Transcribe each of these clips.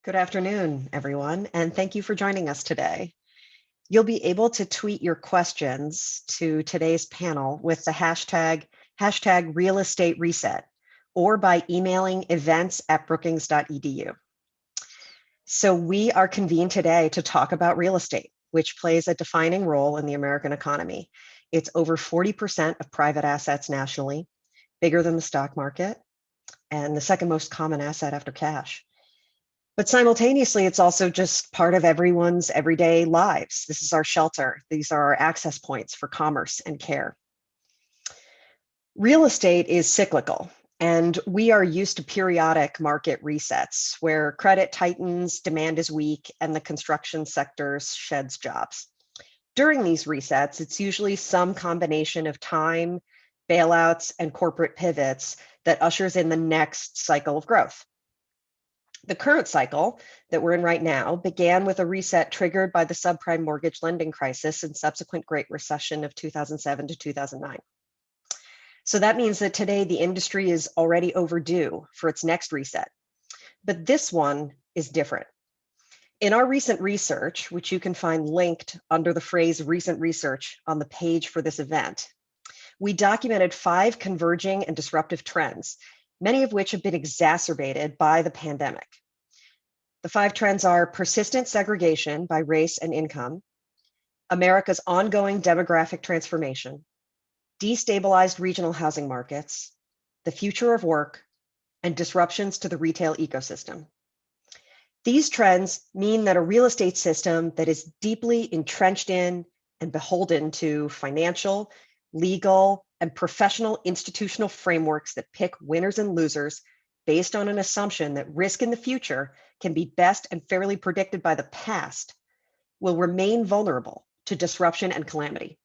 Good afternoon, everyone, and thank you for joining us today. You'll be able to tweet your questions to today's panel with the hashtag real estate reset or by emailing events@brookings.edu. So we are convened today to talk about real estate, which plays a defining role in the American economy. It's over 40% of private assets nationally, bigger than the stock market, and the second most common asset after cash. But simultaneously, it's also just part of everyone's everyday lives. This is our shelter. These are our access points for commerce and care. Real estate is cyclical, and we are used to periodic market resets where credit tightens, demand is weak, and the construction sector sheds jobs. During these resets, it's usually some combination of time, bailouts, and corporate pivots that ushers in the next cycle of growth. The current cycle that we're in right now began with a reset triggered by the subprime mortgage lending crisis and subsequent Great Recession of 2007 to 2009. So that means that today the industry is already overdue for its next reset. But this one is different. In our recent research, which you can find linked under the phrase recent research on the page for this event, we documented 5 converging and disruptive trends, many of which have been exacerbated by the pandemic. The 5 trends are persistent segregation by race and income, America's ongoing demographic transformation, destabilized regional housing markets, the future of work, and disruptions to the retail ecosystem. These trends mean that a real estate system that is deeply entrenched in and beholden to financial, legal, and professional institutional frameworks that pick winners and losers based on an assumption that risk in the future can be best and fairly predicted by the past will remain vulnerable to disruption and calamity.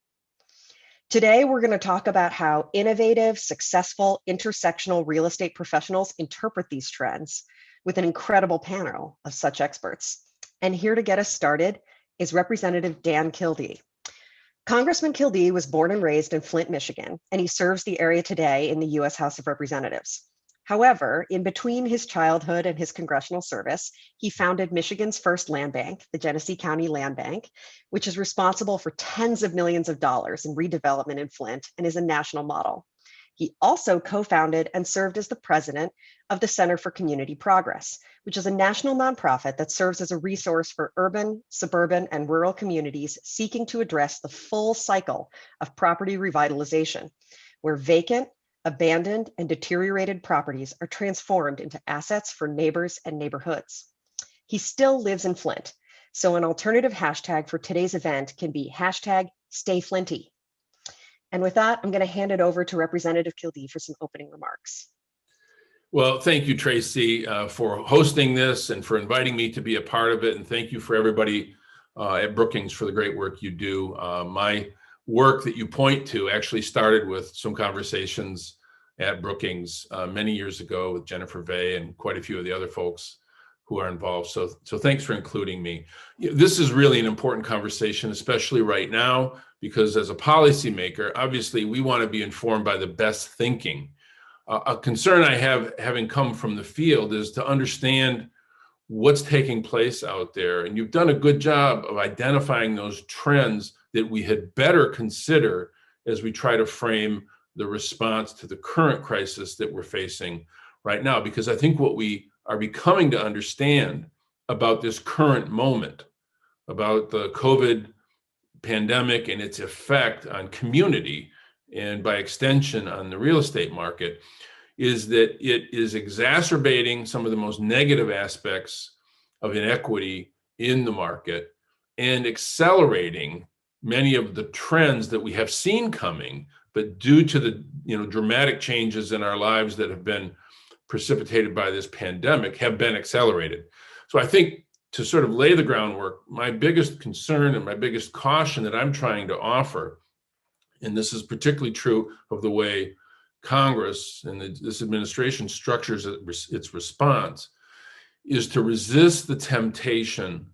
Today, we're going to talk about how innovative, successful, intersectional real estate professionals interpret these trends with an incredible panel of such experts. And here to get us started is Representative Dan Kildee. Congressman Kildee was born and raised in Flint, Michigan, and he serves the area today in the U.S. House of Representatives. However, in between his childhood and his congressional service, he founded Michigan's first land bank, the Genesee County Land Bank, which is responsible for tens of millions of dollars in redevelopment in Flint and is a national model. He also co-founded and served as the president of the Center for Community Progress, which is a national nonprofit that serves as a resource for urban, suburban, and rural communities seeking to address the full cycle of property revitalization, where vacant, abandoned, and deteriorated properties are transformed into assets for neighbors and neighborhoods. He still lives in Flint, so an alternative hashtag for today's event can be #StayFlinty. And with that, I'm going to hand it over to Representative Kildee for some opening remarks. Well, thank you, Tracy, for hosting this and for inviting me to be a part of it. And thank you for everybody at Brookings for the great work you do. My work that you point to actually started with some conversations at Brookings many years ago with Jennifer Vey and quite a few of the other folks who are involved. So thanks for including me. This is really an important conversation, especially right now, because as a policymaker, obviously we want to be informed by the best thinking. A concern I have, having come from the field, is to understand what's taking place out there. And you've done a good job of identifying those trends that we had better consider as we try to frame the response to the current crisis that we're facing right now. Because I think what we are becoming to understand about this current moment, about the COVID pandemic and its effect on community, and by extension on the real estate market, is that it is exacerbating some of the most negative aspects of inequity in the market and accelerating many of the trends that we have seen coming, but due to the dramatic changes in our lives that have been precipitated by this pandemic, have been accelerated. So I think, to sort of lay the groundwork, my biggest concern and my biggest caution that I'm trying to offer, and this is particularly true of the way Congress and this administration structures its response, is to resist the temptation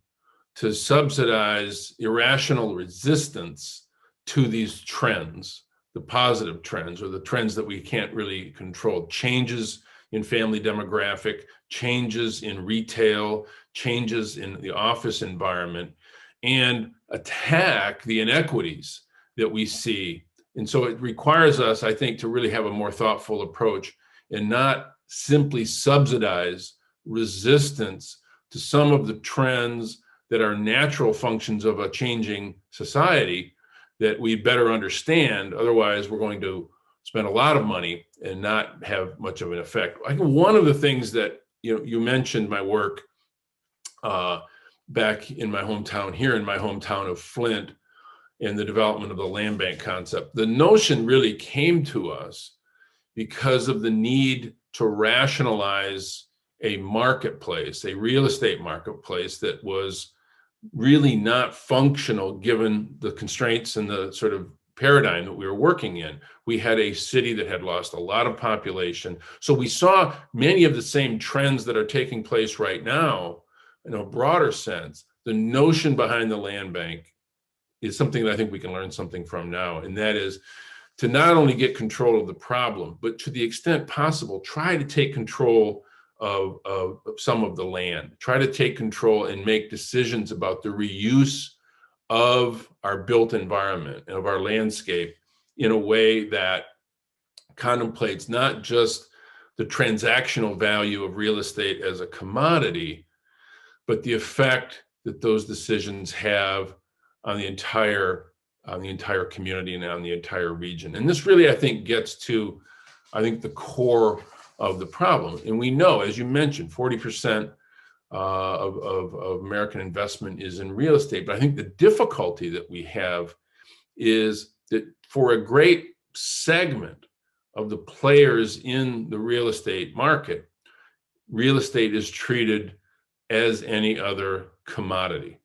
to subsidize irrational resistance to these trends, the positive trends or the trends that we can't really control, changes in family demographic, changes in retail, changes in the office environment, and attack the inequities that we see. And so it requires us, I think, to really have a more thoughtful approach and not simply subsidize resistance to some of the trends that are natural functions of a changing society that we better understand. Otherwise, we're going to spend a lot of money and not have much of an effect. I think one of the things that you mentioned my work back in my hometown, here in my hometown of Flint, and the development of the land bank concept. The notion really came to us because of the need to rationalize a marketplace, a real estate marketplace that was really not functional given the constraints and the sort of paradigm that we were working in. We had a city that had lost a lot of population. So we saw many of the same trends that are taking place right now in a broader sense. The notion behind the land bank is something that I think we can learn something from now. And that is to not only get control of the problem, but to the extent possible, try to take control of some of the land, try to take control and make decisions about the reuse of our built environment and of our landscape in a way that contemplates not just the transactional value of real estate as a commodity, but the effect that those decisions have on the entire community and on the entire region. And this really, I think, gets to, the core of the problem. And we know, as you mentioned, 40% of American investment is in real estate. But I think the difficulty that we have is that for a great segment of the players in the real estate market, real estate is treated as any other commodity,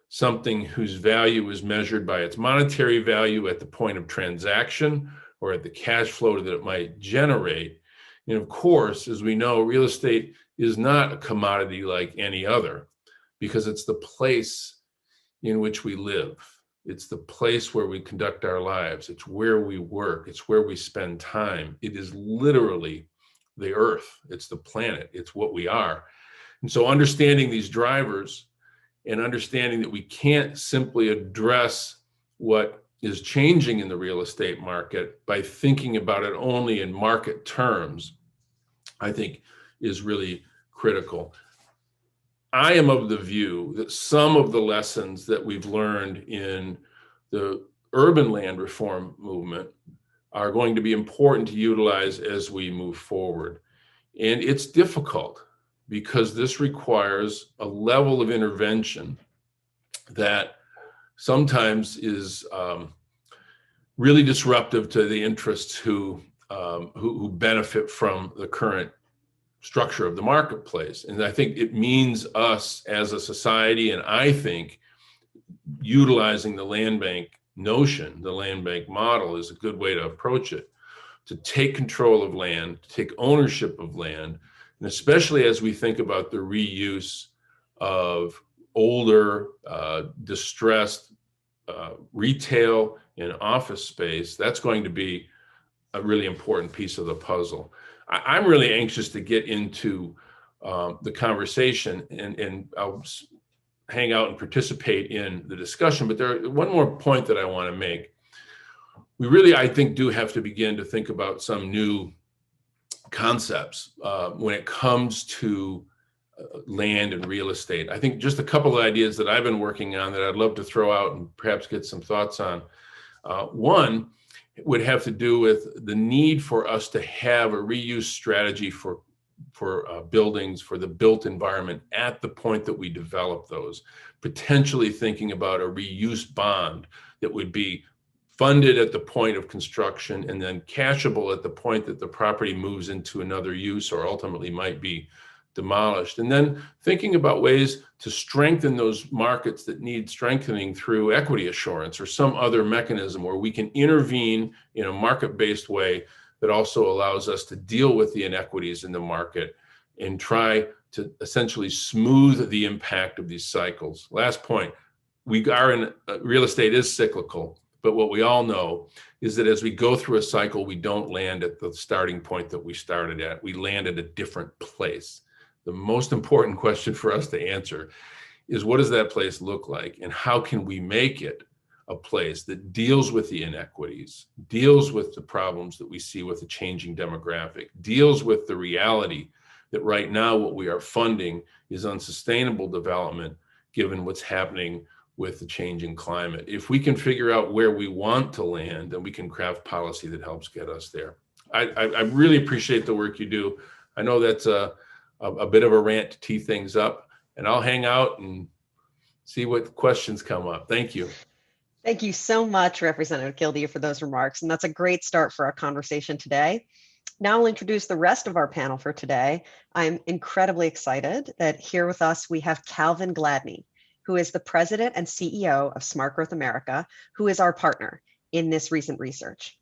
something whose value is measured by its monetary value at the point of transaction or at the cash flow that it might generate. And of course, as we know, real estate is not a commodity like any other because it's the place in which we live. It's the place where we conduct our lives. It's where we work. It's where we spend time. It is literally the earth. It's the planet. It's what we are. And so understanding these drivers and understanding that we can't simply address what is changing in the real estate market by thinking about it only in market terms, I think is really critical. I am of the view that some of the lessons that we've learned in the urban land reform movement are going to be important to utilize as we move forward. And it's difficult because this requires a level of intervention that sometimes is really disruptive to the interests who benefit from the current structure of the marketplace. And I think it means us as a society, and I think utilizing the land bank notion, the land bank model, is a good way to approach it, to take control of land, to take ownership of land, and especially as we think about the reuse of older, distressed retail and office space. That's going to be a really important piece of the puzzle. I'm really anxious to get into the conversation, and I'll hang out and participate in the discussion. But there's one more point that I want to make. We really, I think, do have to begin to think about some new concepts when it comes to land and real estate. I think just a couple of ideas that I've been working on that I'd love to throw out and perhaps get some thoughts on. One would have to do with the need for us to have a reuse strategy for buildings, for the built environment at the point that we develop those, potentially thinking about a reuse bond that would be funded at the point of construction and then cashable at the point that the property moves into another use or ultimately might be demolished. And then thinking about ways to strengthen those markets that need strengthening through equity assurance or some other mechanism where we can intervene in a market-based way that also allows us to deal with the inequities in the market and try to essentially smooth the impact of these cycles. Last point, we are in real estate is cyclical, But what we all know is that as we go through a cycle, we don't land at the starting point that we started at. We land at a different place. The most important question for us to answer is, what does that place look like? And how can we make it a place that deals with the inequities, deals with the problems that we see with the changing demographic, deals with the reality that right now what we are funding is unsustainable development given what's happening with the changing climate. If we can figure out where we want to land, then we can craft policy that helps get us there. I really appreciate the work you do. I know that's a bit of a rant to tee things up, and I'll hang out and see what questions come up. Thank you. Thank you so much, Representative Kildee, for those remarks. And that's a great start for our conversation today. Now I'll introduce the rest of our panel for today. I'm incredibly excited that here with us, we have Calvin Gladney, who is the president and CEO of Smart Growth America, who is our partner in this recent research.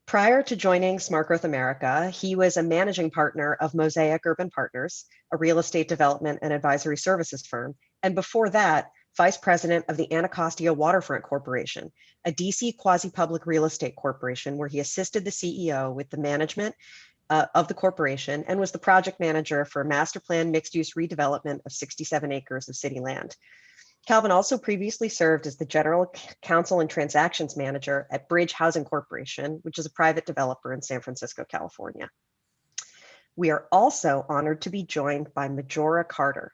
Prior to joining Smart Growth America, he was a managing partner of Mosaic Urban Partners, a real estate development and advisory services firm. And before that, vice president of the Anacostia Waterfront Corporation, a DC quasi-public real estate corporation where he assisted the CEO with the management of the corporation and was the project manager for a master plan mixed-use redevelopment of 67 acres of city land. Calvin also previously served as the general counsel and transactions manager at Bridge Housing Corporation, which is a private developer in San Francisco, California. We are also honored to be joined by Majora Carter.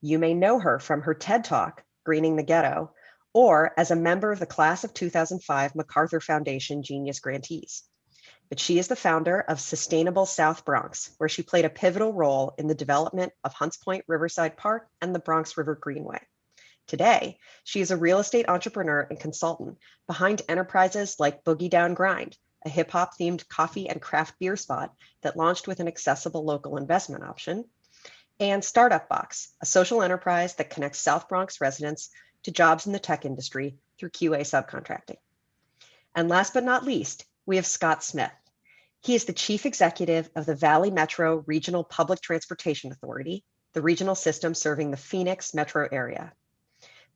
You may know her from her TED Talk, Greening the Ghetto, or as a member of the class of 2005 MacArthur Foundation Genius Grantees. But she is the founder of Sustainable South Bronx, where she played a pivotal role in the development of Hunts Point Riverside Park and the Bronx River Greenway. Today, she is a real estate entrepreneur and consultant behind enterprises like Boogie Down Grind, a hip-hop themed coffee and craft beer spot that launched with an accessible local investment option, and Startup Box, a social enterprise that connects South Bronx residents to jobs in the tech industry through QA subcontracting. And last but not least, we have Scott Smith. He is the chief executive of the Valley Metro Regional Public Transportation Authority, the regional system serving the Phoenix metro area.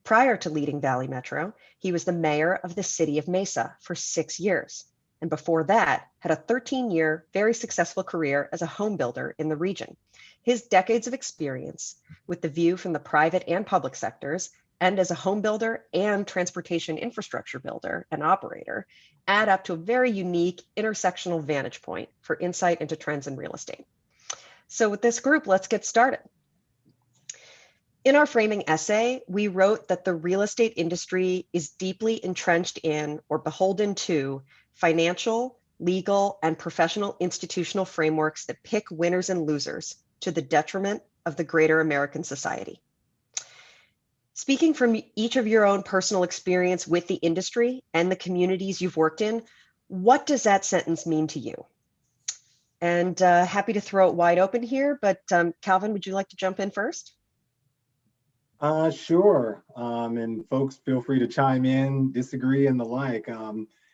Prior to leading Valley Metro, he was the mayor of the city of Mesa for 6 years. And before that, had a 13-year, very successful career as a home builder in the region. His decades of experience with the view from the private and public sectors, and as a home builder and transportation infrastructure builder and operator, add up to a very unique intersectional vantage point for insight into trends in real estate. So with this group, let's get started. In our framing essay, we wrote that the real estate industry is deeply entrenched in or beholden to financial, legal, and professional institutional frameworks that pick winners and losers to the detriment of the greater American society. Speaking from each of your own personal experience with the industry and the communities you've worked in, what does that sentence mean to you? And happy to throw it wide open here, but Calvin, would you like to jump in first? Sure. And folks, feel free to chime in, disagree, and the like.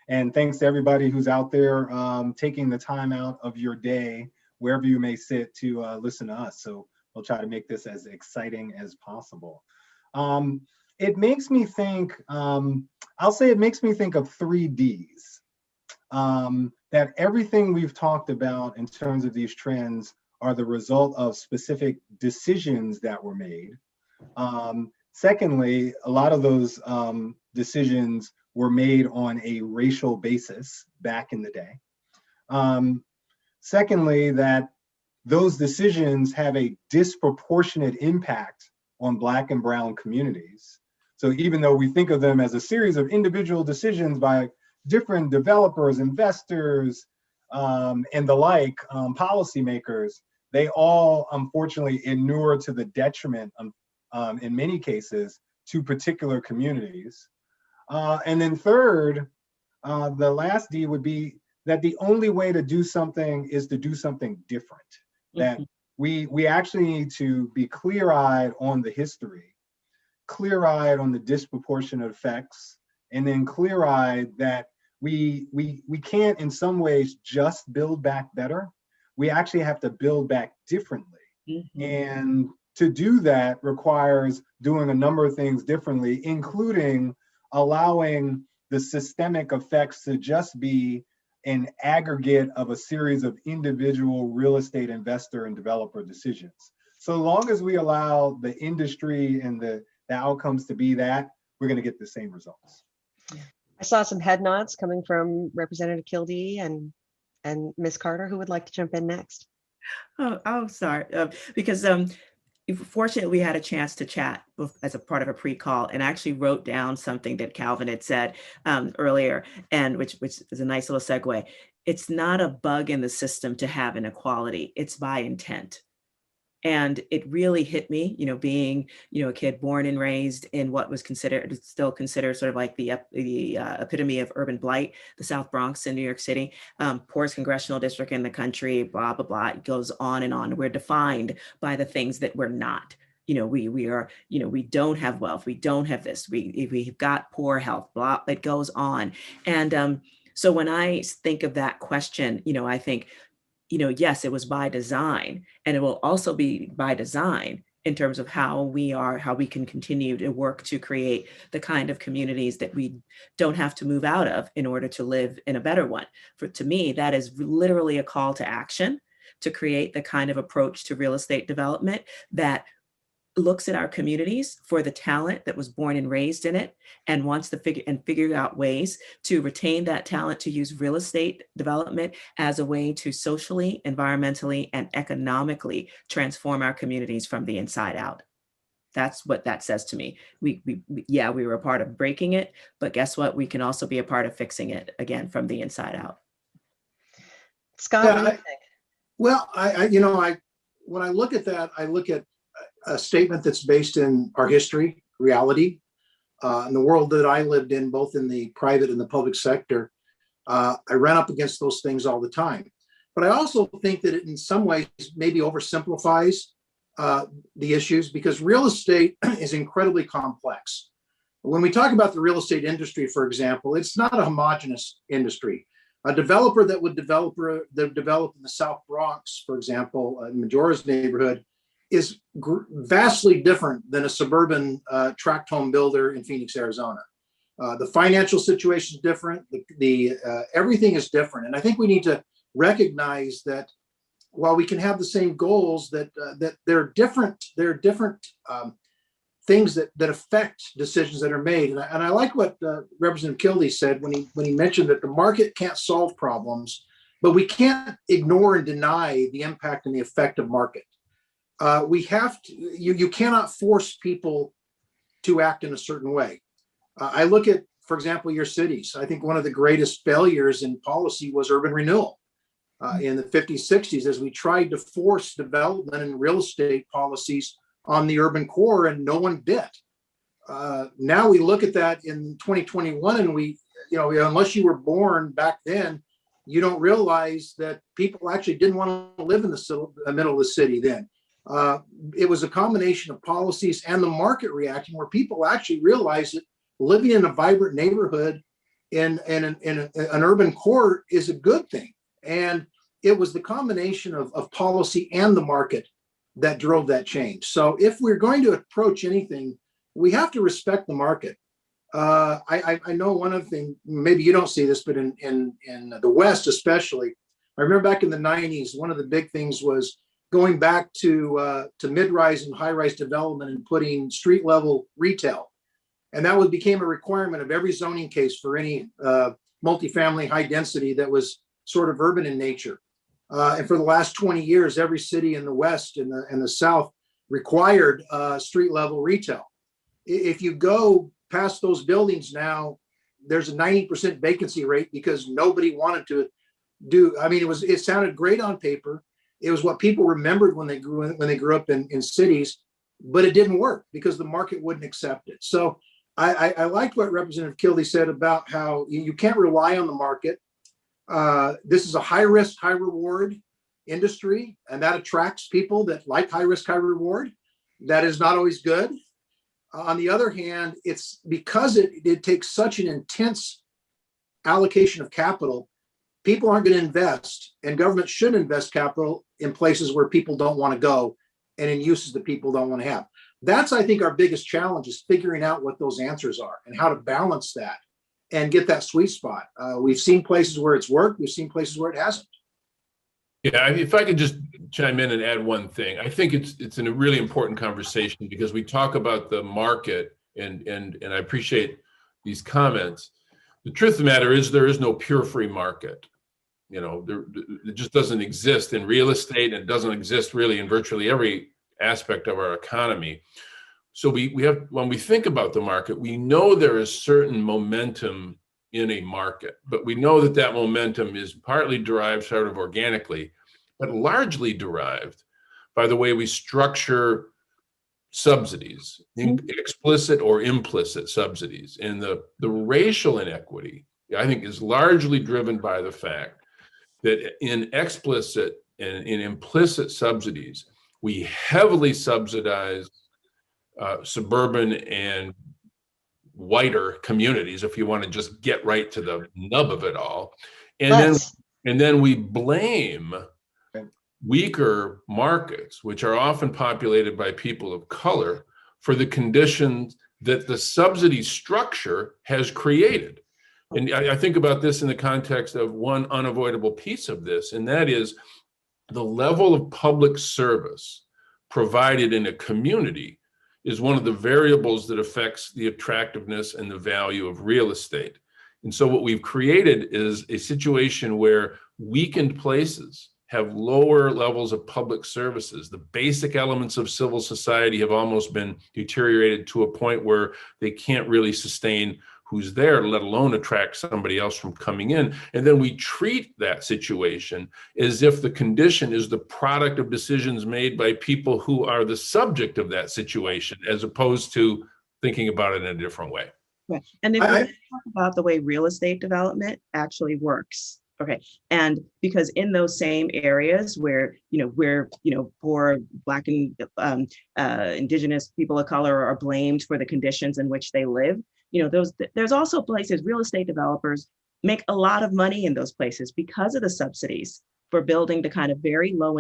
And thanks to everybody who's out there taking the time out of your day, wherever you may sit, to listen to us. So we'll try to make this as exciting as possible. It makes me think, I'll say it makes me think of 3 Ds. That everything we've talked about in terms of these trends are the result of specific decisions that were made. Secondly, a lot of those decisions were made on a racial basis back in the day. Secondly, that those decisions have a disproportionate impact on Black and Brown communities. So even though we think of them as a series of individual decisions by different developers, investors, and the like, policymakers, they all unfortunately inure to the detriment of, in many cases, to particular communities. And then third, the last D would be that the only way to do something is to do something different. That we actually need to be clear-eyed on the history, clear-eyed on the disproportionate effects, and then clear-eyed that we can't in some ways just build back better. We actually have to build back differently. And to do that requires doing a number of things differently, including allowing the systemic effects to just be an aggregate of a series of individual real estate investor and developer decisions. So long as we allow the industry and the outcomes to be that, we're going to get the same results. I saw some head nods coming from Representative Kildee and Ms. Carter. Who would like to jump in next? Oh, sorry. Because fortunately, we had a chance to chat as a part of a pre-call, and I actually wrote down something that Calvin had said earlier, and which is a nice little segue. It's not a bug in the system to have inequality. It's by intent. And it really hit me, being, a kid born and raised in what was still considered sort of like the epitome of urban blight, the South Bronx in New York City, poorest congressional district in the country, blah, blah, blah. It goes on and on. We're defined by the things that we're not. We are, we don't have wealth. We don't have this. We've got poor health, blah, it goes on. And so when I think of that question, I think, yes, it was by design, and it will also be by design in terms of how we can continue to work to create the kind of communities that we don't have to move out of in order to live in a better one. To me, that is literally a call to action to create the kind of approach to real estate development that looks at our communities for the talent that was born and raised in it and wants to figure out ways to retain that talent, to use real estate development as a way to socially, environmentally, and economically transform our communities from the inside out. That's what that says to me. We were a part of breaking it, but guess what? We can also be a part of fixing it again from the inside out. Scott, what do you think? Well, when I look at that, I look at a statement that's based in our history, reality, in the world that I lived in, both in the private and the public sector. I ran up against those things all the time. But I also think that it in some ways maybe oversimplifies the issues, because real estate is incredibly complex. When we talk about the real estate industry, for example, it's not a homogeneous industry. A developer that would develop in the South Bronx, for example, in Majora's neighborhood, is vastly different than a suburban tract home builder in Phoenix, Arizona. The financial situation is different. Everything is different, and I think we need to recognize that while we can have the same goals, that there are different things that affect decisions that are made. And I like what Representative Kildee said when he mentioned that the market can't solve problems, but we can't ignore and deny the impact and the effect of market. We have to, you cannot force people to act in a certain way. I look at, for example, your cities. I think one of the greatest failures in policy was urban renewal in the 50s, 60s, as we tried to force development and real estate policies on the urban core, and no one did. Now we look at that in 2021, and unless you were born back then, you don't realize that people actually didn't want to live in the middle of the city then. It was a combination of policies and the market reaction, where people actually realized that living in a vibrant neighborhood in an urban core is a good thing. And it was the combination of policy and the market that drove that change. So if we're going to approach anything, we have to respect the market. I know one of the things, maybe you don't see this, but in the West especially, I remember back in the 90s, one of the big things was going back to mid-rise and high-rise development and putting street-level retail. And that became a requirement of every zoning case for any multifamily high density that was sort of urban in nature. And for the last 20 years, every city in the West and the South required street-level retail. If you go past those buildings now, there's a 90% vacancy rate because nobody wanted to do. I mean, it sounded great on paper. It was what people remembered when they grew up in cities, but it didn't work because the market wouldn't accept it. So I liked what Representative Kildee said about how you can't rely on the market. This is a high risk, high reward industry, and that attracts people that like high risk, high reward. That is not always good. On the other hand, it's because it takes such an intense allocation of capital, people aren't going to invest, and government should invest capital in places where people don't want to go and in uses that people don't want to have. That's, I think, our biggest challenge, is figuring out what those answers are and how to balance that. and get that sweet spot. We've seen places where it's worked. We've seen places where it hasn't. Yeah, if I could just chime in and add one thing, I think it's a really important conversation because we talk about the market, and I appreciate these comments. The truth of the matter is there is no pure free market. You know, it just doesn't exist in real estate, and it doesn't exist really in virtually every aspect of our economy. So we have, when we think about the market, we know there is certain momentum in a market, but we know that that momentum is partly derived sort of organically, but largely derived by the way we structure subsidies, explicit or implicit subsidies. And the racial inequity, I think, is largely driven by the fact that in explicit and in implicit subsidies, we heavily subsidize suburban and whiter communities, if you want to just get right to the nub of it all. And then we blame weaker markets, which are often populated by people of color, for the conditions that the subsidy structure has created. And I think about this in the context of one unavoidable piece of this, and that is the level of public service provided in a community is one of the variables that affects the attractiveness and the value of real estate. And so what we've created is a situation where weakened places have lower levels of public services. The basic elements of civil society have almost been deteriorated to a point where they can't really sustain who's there, let alone attract somebody else from coming in. And then we treat that situation as if the condition is the product of decisions made by people who are the subject of that situation, as opposed to thinking about it in a different way. Right. And if we talk about the way real estate development actually works, okay, and because in those same areas where, poor Black and Indigenous people of color are blamed for the conditions in which they live, there's also places real estate developers make a lot of money in those places because of the subsidies for building the kind of very low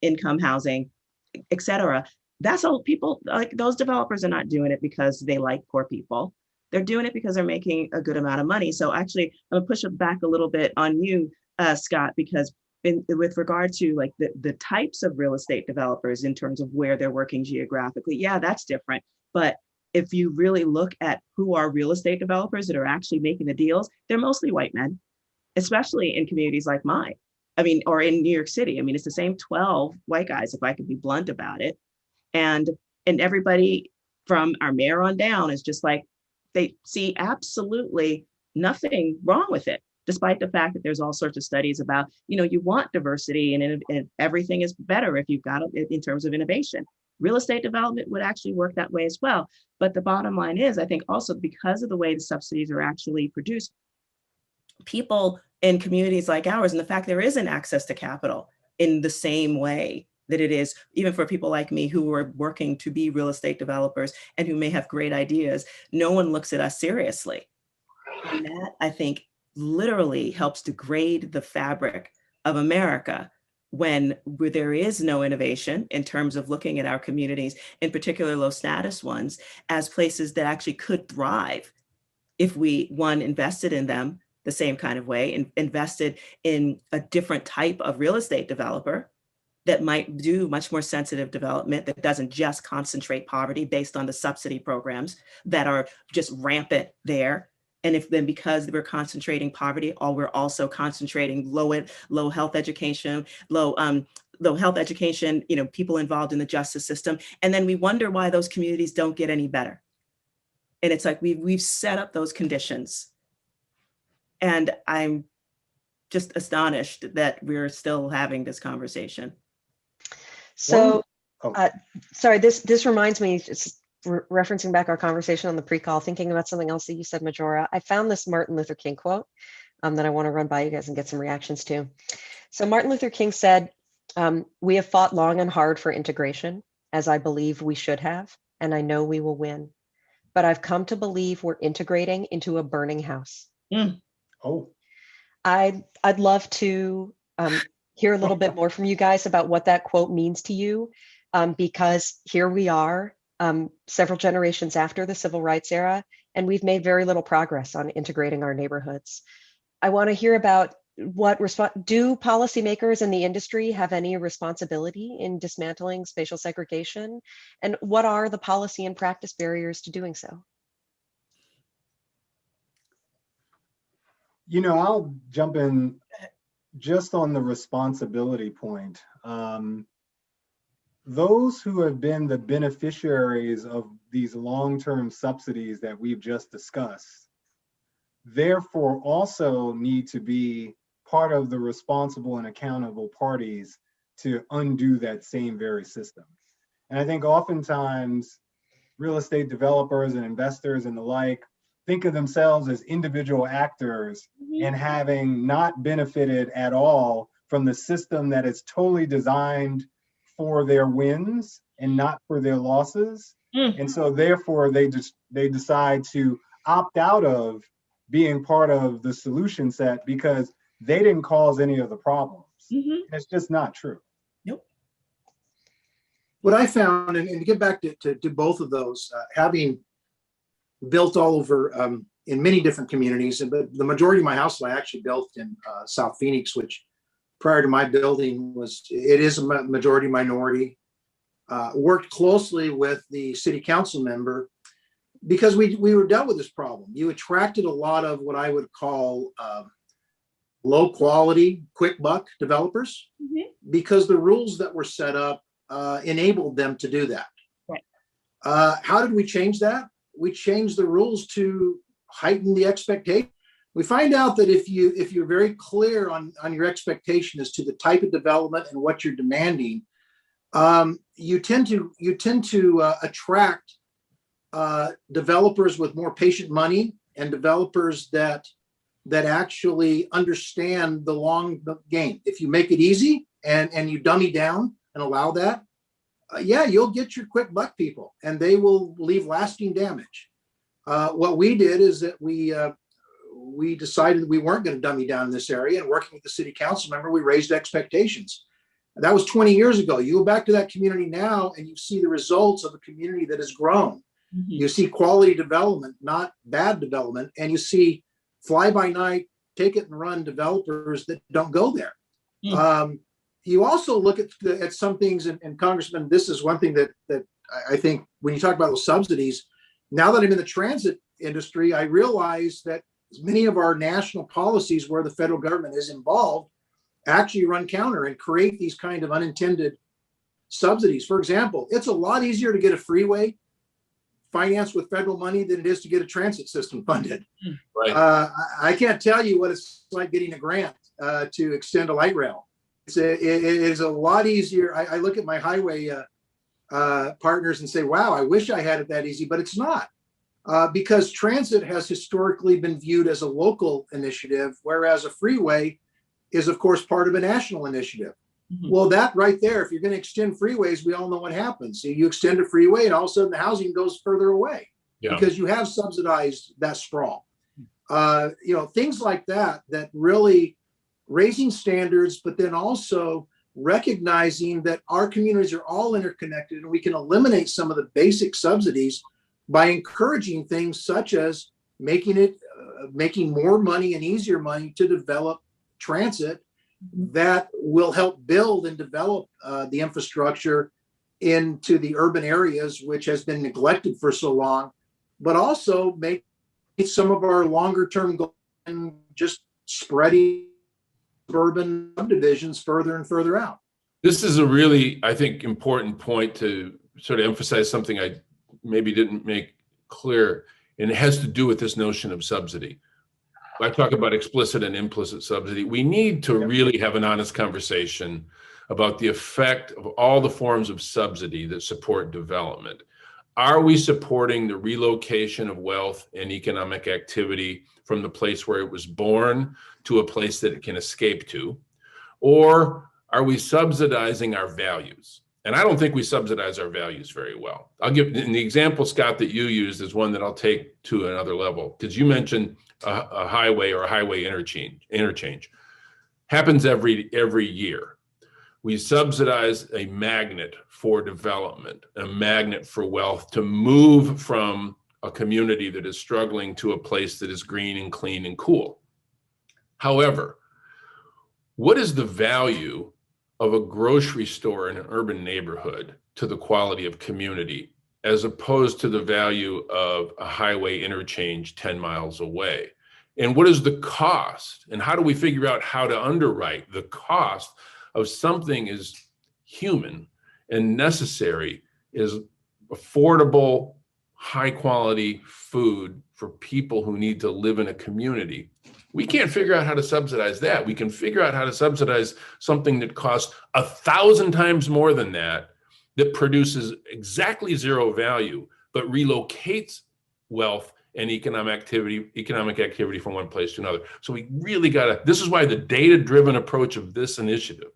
income housing, et cetera. That's all. People like those developers are not doing it because they like poor people. They're doing it because they're making a good amount of money. So actually, I'm gonna push it back a little bit on you, Scott, because with regard to like the types of real estate developers in terms of where they're working geographically, yeah, that's different. But if you really look at who are real estate developers that are actually making the deals, they're mostly white men, especially in communities like mine. I mean, or in New York City. I mean, it's the same 12 white guys, if I could be blunt about it. And everybody from our mayor on down is just like, they see absolutely nothing wrong with it, despite the fact that there's all sorts of studies about, you want diversity and everything is better if you've got it in terms of innovation. Real estate development would actually work that way as well. But the bottom line is, I think also because of the way the subsidies are actually produced, people in communities like ours, and the fact there isn't access to capital in the same way that it is even for people like me who are working to be real estate developers and who may have great ideas, no one looks at us seriously. And that, I think, literally helps degrade the fabric of America where there is no innovation in terms of looking at our communities, in particular low status ones, as places that actually could thrive if we, one, invested in them the same kind of way and invested in a different type of real estate developer that might do much more sensitive development that doesn't just concentrate poverty based on the subsidy programs that are just rampant there. And if then because we're concentrating poverty, we're also concentrating low health education, low health education, people involved in the justice system. And then we wonder why those communities don't get any better. And it's like we've set up those conditions. And I'm just astonished that we're still having this conversation. So, sorry, this reminds me, just referencing back our conversation on the pre-call, thinking about something else that you said, Majora. I found this Martin Luther King quote that I want to run by you guys and get some reactions to. So Martin Luther King said, "We have fought long and hard for integration, as I believe we should have, and I know we will win. But I've come to believe we're integrating into a burning house." Oh, I'd love to hear a little bit more from you guys about what that quote means to you, because here we are, several generations after the civil rights era, and we've made very little progress on integrating our neighborhoods. I want to hear about do policymakers in the industry have any responsibility in dismantling spatial segregation? And what are the policy and practice barriers to doing so? I'll jump in just on the responsibility point. Those who have been the beneficiaries of these long-term subsidies that we've just discussed, therefore also need to be part of the responsible and accountable parties to undo that same very system. And I think oftentimes real estate developers and investors and the like think of themselves as individual actors and having not benefited at all from the system that is totally designed for their wins and not for their losses. And so therefore they decide to opt out of being part of the solution set because they didn't cause any of the problems. And it's just not true. Nope. What I found, and to get back to both of those, having built all over in many different communities, but the majority of my house I actually built in South Phoenix, which prior to my building it is a majority minority. Worked closely with the city council member because we were dealt with this problem. You attracted a lot of what I would call low quality, quick buck developers because the rules that were set up enabled them to do that. Right. How did we change that? We changed the rules to heighten the expectation. We find out that if you're very clear on your expectation as to the type of development and what you're demanding, you tend to attract developers with more patient money and developers that actually understand the long game. If you make it easy and you dummy down and allow that, you'll get your quick buck people, and they will leave lasting damage. What we did is that we decided we weren't going to dummy down in this area, and working with the city council member, we raised expectations. That was 20 years ago. You go back to that community now, and you see the results of a community that has grown. You see quality development, not bad development, and you see fly-by-night, take it and run developers that don't go there. You also look at some things, and Congressman, this is one thing that I think when you talk about those subsidies, now that I'm in the transit industry, I realize that many of our national policies where the federal government is involved actually run counter and create these kind of unintended subsidies. For example, it's a lot easier to get a freeway financed with federal money than it is to get a transit system funded. Right. I can't tell you what it's like getting a grant to extend a light rail. It is a lot easier. I look at my highway partners and say, wow, I wish I had it that easy, but it's not. Because transit has historically been viewed as a local initiative, whereas a freeway is, of course, part of a national initiative. Well, that right there, if you're going to extend freeways, we all know what happens. So you extend a freeway and all of a sudden the housing goes further away because you have subsidized that sprawl. Things like that really raising standards, but then also recognizing that our communities are all interconnected and we can eliminate some of the basic subsidies by encouraging things such as making more money and easier money to develop transit that will help build and develop the infrastructure into the urban areas, which has been neglected for so long, but also make some of our longer term goals and just spreading urban subdivisions further and further out. This is a really, I think, important point to sort of emphasize something I maybe didn't make clear, and it has to do with this notion of subsidy. I talk about explicit and implicit subsidy. We need to really have an honest conversation about the effect of all the forms of subsidy that support development. Are we supporting the relocation of wealth and economic activity from the place where it was born to a place that it can escape to? Or are we subsidizing our values? And I don't think we subsidize our values very well. I'll give, and the example, Scott, that you used is one that I'll take to another level, because you mentioned a highway or a highway interchange. Happens every year. We subsidize a magnet for development, a magnet for wealth to move from a community that is struggling to a place that is green and clean and cool. However, what is the value of a grocery store in an urban neighborhood to the quality of community, as opposed to the value of a highway interchange 10 miles away? And what is the cost? And how do we figure out how to underwrite the cost of something as human and necessary as affordable, high quality food for people who need to live in a community? We can't figure out how to subsidize that. We can figure out how to subsidize something that costs 1,000 times more than that, that produces exactly zero value, but relocates wealth and economic activity from one place to another. So we really this is why the data-driven approach of this initiative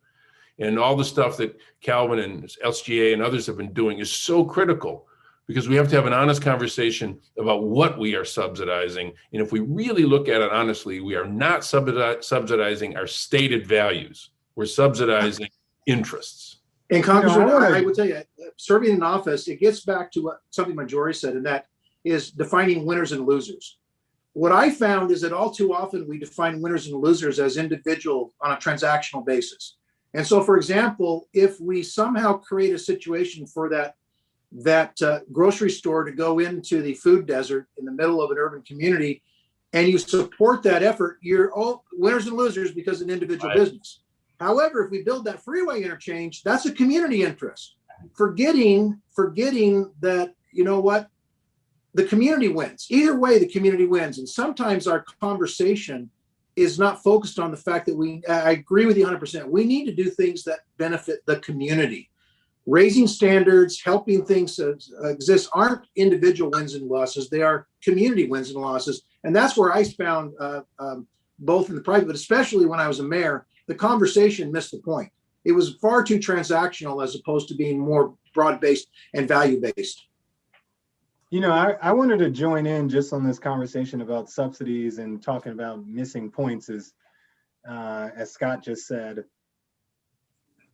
and all the stuff that Calvin and SGA and others have been doing is so critical, because we have to have an honest conversation about what we are subsidizing. And if we really look at it honestly, we are not subsidizing our stated values. We're subsidizing interests. And Congressman, I would tell you, serving in office, it gets back to what something Majora said, and that is defining winners and losers. What I found is that all too often we define winners and losers as individual on a transactional basis. And so, for example, if we somehow create a situation for that grocery store to go into the food desert in the middle of an urban community, and you support that effort, you're all winners and losers because it's an individual business. However, if we build that freeway interchange, that's a community interest. Forgetting that, you know what, the community wins. Either way, the community wins. And sometimes our conversation is not focused on the fact that I agree with you 100%. We need to do things that benefit the community. Raising standards, helping things exist aren't individual wins and losses. They are community wins and losses. And that's where I found both in the private, but especially when I was a mayor, the conversation missed the point. It was far too transactional as opposed to being more broad-based and value-based. You know, I wanted to join in just on this conversation about subsidies and talking about missing points, as Scott just said.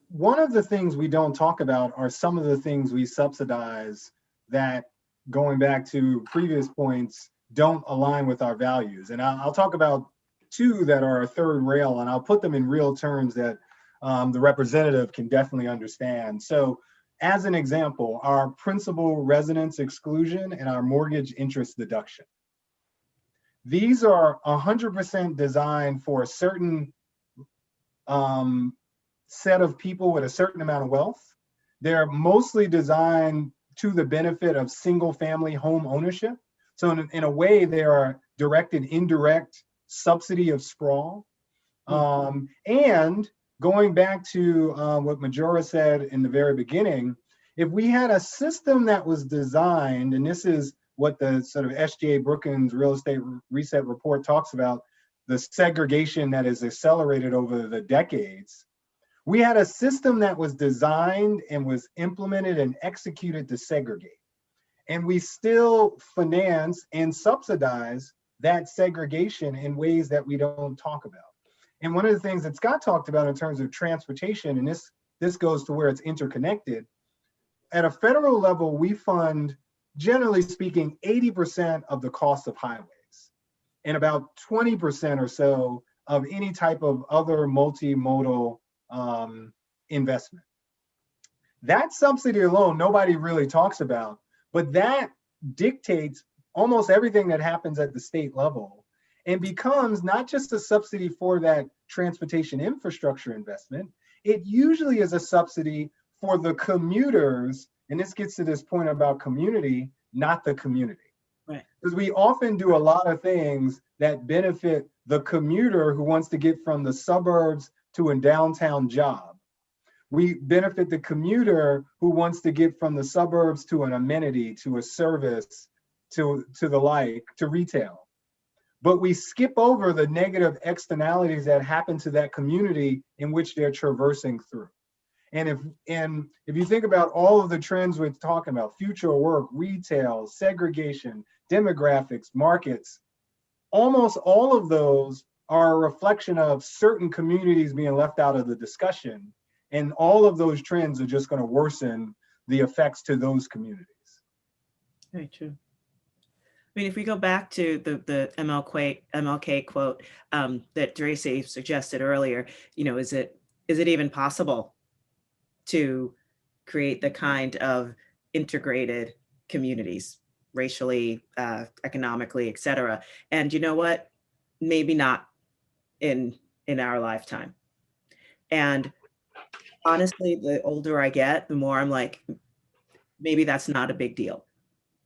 One of the things we don't talk about are some of the things we subsidize that, going back to previous points, don't align with our values. And I'll talk about two that are a third rail, and I'll put them in real terms that the representative can definitely understand. So, as an example, our principal residence exclusion and our mortgage interest deduction. These are 100% designed for a certain set of people with a certain amount of wealth. They're mostly designed to the benefit of single family home ownership. So in a way, they are directed indirect subsidy of sprawl. And going back to what Majora said in the very beginning, if we had a system that was designed, and this is what the sort of SGA Brookings Real Estate Reset Report talks about, the segregation that is accelerated over the decades, we had a system that was designed and was implemented and executed to segregate. And we still finance and subsidize that segregation in ways that we don't talk about. And one of the things that Scott talked about in terms of transportation, and this goes to where it's interconnected, at a federal level, we fund, generally speaking, 80% of the cost of highways and about 20% or so of any type of other multimodal investment. That subsidy alone, nobody really talks about, but that dictates almost everything that happens at the state level, and becomes not just a subsidy for that transportation infrastructure investment, it usually is a subsidy for the commuters, and this gets to this point about community, not the community. Right. Because we often do a lot of things that benefit the commuter who wants to get from the suburbs to a downtown job. We benefit the commuter who wants to get from the suburbs to an amenity, to a service, to the like, to retail. But we skip over the negative externalities that happen to that community in which they're traversing through. And if you think about all of the trends we're talking about, future work, retail, segregation, demographics, markets, almost all of those are a reflection of certain communities being left out of the discussion. And all of those trends are just going to worsen the effects to those communities. Very true. I mean, if we go back to the MLK quote that Tracy suggested earlier, is it even possible to create the kind of integrated communities, racially, economically, et cetera? And you know what? Maybe not in our lifetime. And honestly, the older I get, the more I'm like, maybe that's not a big deal.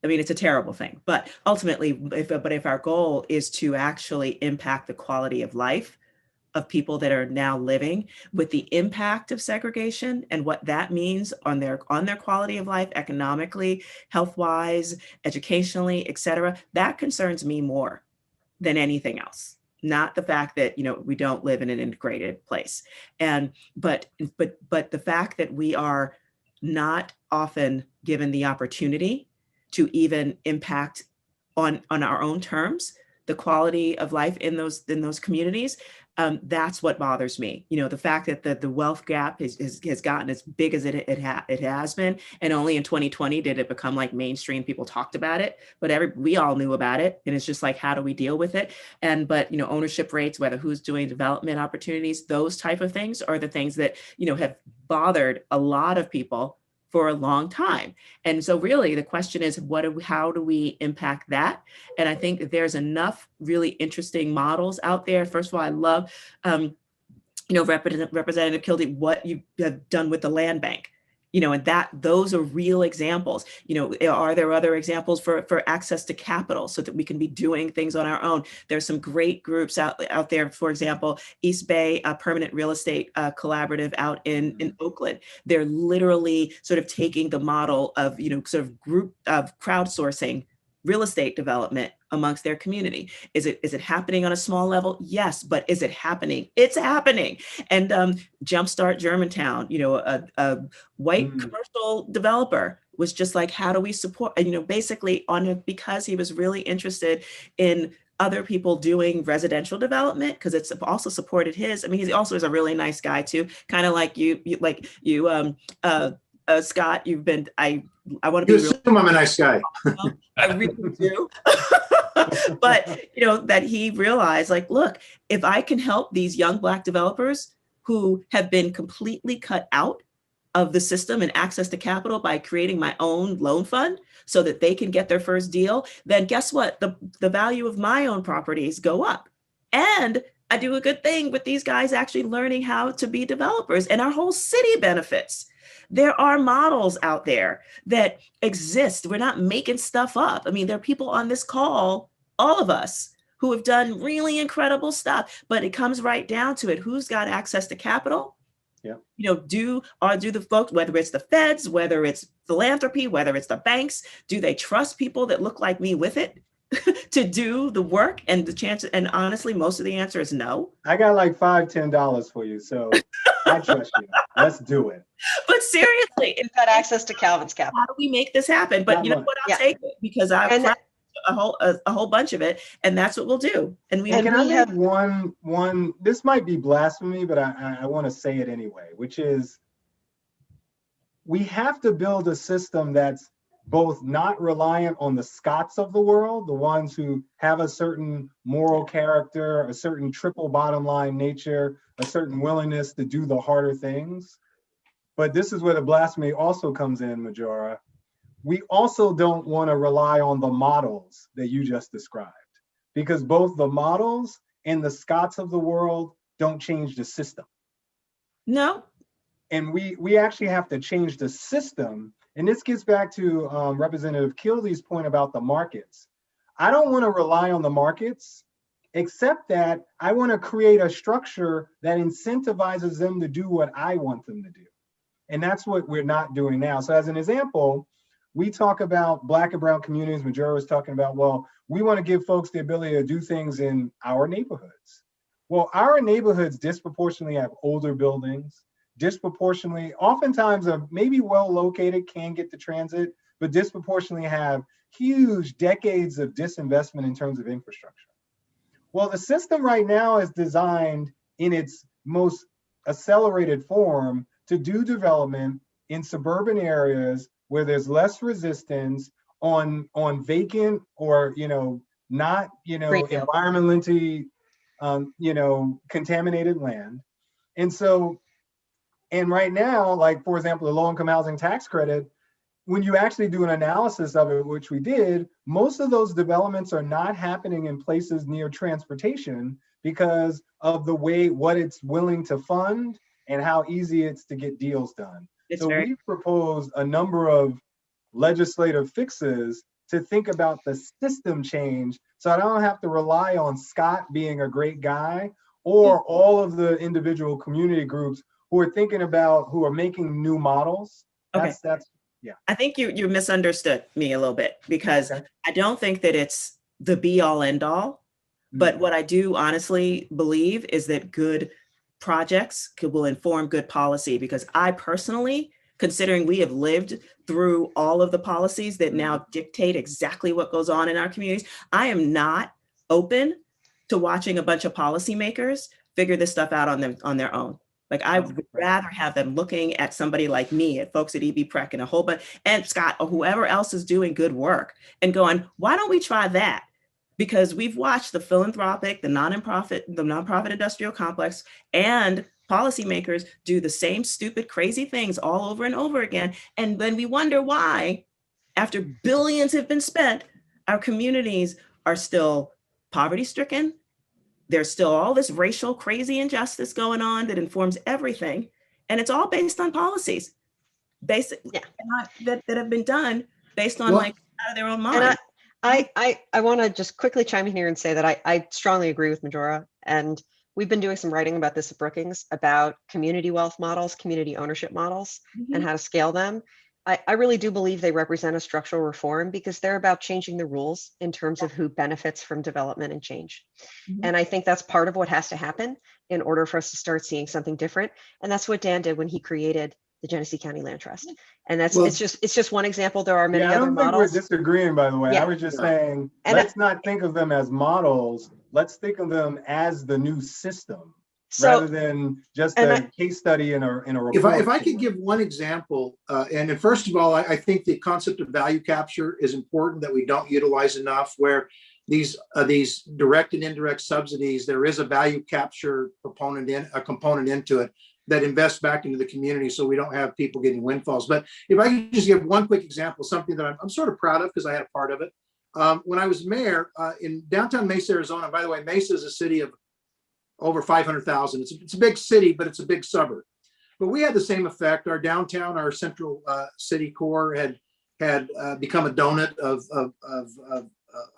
I mean, it's a terrible thing, but ultimately, if our goal is to actually impact the quality of life of people that are now living with the impact of segregation and what that means on their quality of life, economically, health-wise, educationally, et cetera, that concerns me more than anything else. Not the fact that, we don't live in an integrated place. But the fact that we are not often given the opportunity to even impact on our own terms the quality of life in those communities, that's what bothers me. The fact that the wealth gap has gotten as big as it has been, and only in 2020 did it become like mainstream. People talked about it, but we all knew about it, and it's just like, how do we deal with it? But ownership rates, whether who's doing development opportunities, those type of things are the things that have bothered a lot of people for a long time. And so really the question is, how do we impact that? And I think that there's enough really interesting models out there. First of all, I love, Representative Kildee, what you have done with the land bank. And those are real examples. Are there other examples for access to capital so that we can be doing things on our own? There's some great groups out there. For example, East Bay Permanent Real Estate Collaborative out in Oakland. They're literally sort of taking the model of, sort of group of crowdsourcing real estate development amongst their community. Is it happening on a small level? Yes, but is it happening? It's happening. And Jumpstart Germantown, a white commercial developer was just like, how do we support, basically because he was really interested in other people doing residential development, because it's also supported his. I mean, he also is a really nice guy too, kind of like you, Scott. You've been, I want to be real. I'm a nice guy. I really do. But, that he realized, like, look, if I can help these young Black developers who have been completely cut out of the system and access to capital by creating my own loan fund so that they can get their first deal, then guess what? The value of my own properties go up. And I do a good thing with these guys actually learning how to be developers, and our whole city benefits. There are models out there that exist. We're not making stuff up. I mean, there are people on this call, all of us, who have done really incredible stuff, but it comes right down to it. Who's got access to capital? Yeah. Do the folks, whether it's the feds, whether it's philanthropy, whether it's the banks, do they trust people that look like me with it to do the work? And the chance, and honestly, most of the answer is no. I got like $5-10 for you, so I trust you. Let's do it. But seriously, You've got access to Calvin's capital. How do we make this happen? But you know what? I'll take it, because I've a whole bunch of it, and that's what we'll do. And can I have one? This might be blasphemy, but I want to say it anyway, which is, we have to build a system that's both not reliant on the Scotts of the world, the ones who have a certain moral character, a certain triple bottom line nature, a certain willingness to do the harder things. But this is where the blasphemy also comes in, Majora. We also don't want to rely on the models that you just described, because both the models and the Scotts of the world don't change the system. No. And we actually have to change the system. And this gets back to Representative Kildee's point about the markets. I don't want to rely on the markets, except that I want to create a structure that incentivizes them to do what I want them to do. And that's what we're not doing now. So as an example, we talk about Black and brown communities. Majora was talking about, well, we want to give folks the ability to do things in our neighborhoods. Well, our neighborhoods disproportionately have older buildings, disproportionately, oftentimes are maybe well located, can get to transit, but disproportionately have huge decades of disinvestment in terms of infrastructure. Well, the system right now is designed in its most accelerated form to do development in suburban areas where there's less resistance on vacant or, not, Greenfield. environmentally, contaminated land. And so, and right now, like, for example, the low-income housing tax credit, when you actually do an analysis of it, which we did, most of those developments are not happening in places near transportation because of the way, what it's willing to fund and how easy it's to get deals done. So we've proposed a number of legislative fixes to think about the system change, so I don't have to rely on Scott being a great guy or all of the individual community groups who are thinking about, who are making new models. That's yeah. I think you misunderstood me a little bit, because I don't think that it's the be all end all. But what I do honestly believe is that good projects will inform good policy, because I personally, considering we have lived through all of the policies that now dictate exactly what goes on in our communities, I am not open to watching a bunch of policymakers figure this stuff out on their own. Like, I would rather have them looking at somebody like me, at folks at EB Prec and a whole bunch, and Scott, or whoever else is doing good work, and going, why don't we try that? Because we've watched the philanthropic, the nonprofit industrial complex, and policymakers do the same stupid, crazy things all over and over again. And then we wonder why, after billions have been spent, our communities are still poverty-stricken. There's still all this racial crazy injustice going on that informs everything. And it's all based on policies, basically, that have been done based on out of their own mind. And I want to just quickly chime in here and say that I strongly agree with Majora. And we've been doing some writing about this at Brookings, about community wealth models, community ownership models, and how to scale them. I really do believe they represent a structural reform, because they're about changing the rules in terms of who benefits from development and change. And I think that's part of what has to happen in order for us to start seeing something different. And that's what Dan did when he created the Genesee County Land Trust. And that's, it's just one example. There are many other models. I don't think we're disagreeing, by the way. I was just saying, let's not think of them as models. Let's think of them as the new system, rather than just a case study in a report. If I could give one example, and first of all, I think the concept of value capture is important, that we don't utilize enough, where these direct and indirect subsidies, there is a value capture component into it that invests back into the community, so we don't have people getting windfalls. But if I could just give one quick example, something that I'm sort of proud of, because I had a part of it. When I was mayor in downtown Mesa, Arizona, by the way, Mesa is a city of over 500,000. It's a big city, but it's a big suburb. But we had the same effect. Our downtown, our central city core had become a donut of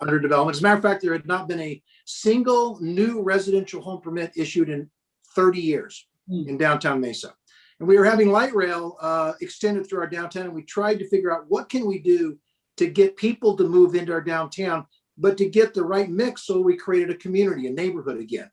underdevelopment. As a matter of fact, there had not been a single new residential home permit issued in 30 years in downtown Mesa. And we were having light rail extended through our downtown, and we tried to figure out what can we do to get people to move into our downtown, but to get the right mix. So we created a community, a neighborhood again.